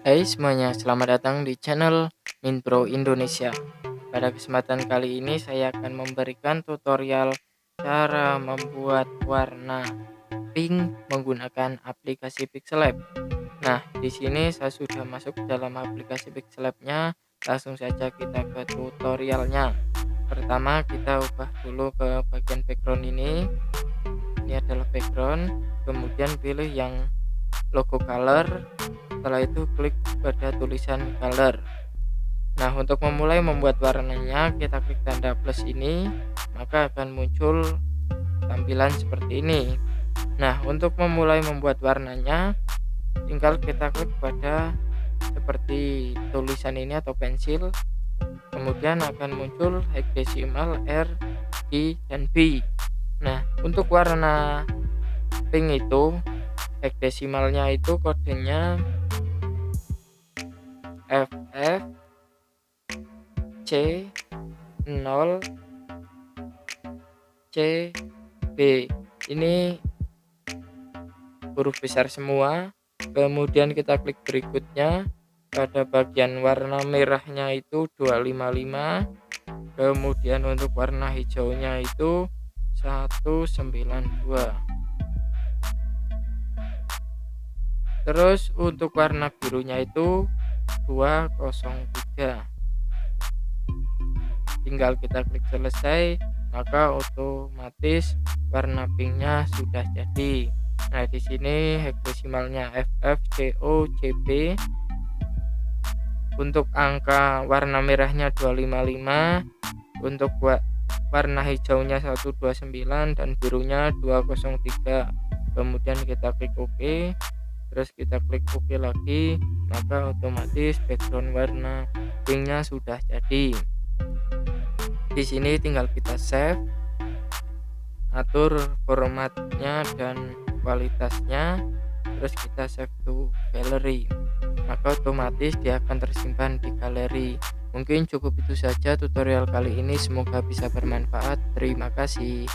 Hai semuanya, selamat datang di channel Minpro Indonesia. Pada kesempatan kali ini saya akan memberikan tutorial cara membuat warna pink menggunakan aplikasi Pixellab. Nah, di sini saya sudah masuk dalam aplikasi Pixellab-nya. Langsung saja kita ke tutorialnya. Pertama, kita ubah dulu ke bagian background ini. Ini adalah background, kemudian pilih yang logo color. Setelah itu klik pada tulisan color. Nah, untuk memulai membuat warnanya, kita klik tanda plus ini, maka akan muncul tampilan seperti ini. Nah, untuk memulai membuat warnanya, tinggal kita klik pada seperti tulisan ini atau pensil, kemudian akan muncul hexadecimal R, I, dan B. Nah, untuk warna pink itu hexadecimalnya itu kodenya FF C0 CB. Ini huruf besar semua. Kemudian kita klik berikutnya, pada bagian warna merahnya itu 255, kemudian untuk warna hijaunya itu 192. Terus untuk warna birunya itu 203. Tinggal kita klik selesai, maka otomatis warna pinknya sudah jadi. Nah, di sini hexadecimalnya FFCOCB. Untuk angka warna merahnya 255, untuk warna hijaunya 129 dan birunya 203. Kemudian kita klik OK. Terus kita klik OK lagi, maka otomatis background warna pinknya sudah jadi. Di sini tinggal kita save, atur formatnya dan kualitasnya, terus kita save to gallery, maka otomatis dia akan tersimpan di galeri. Mungkin cukup itu saja tutorial kali ini, semoga bisa bermanfaat. Terima kasih.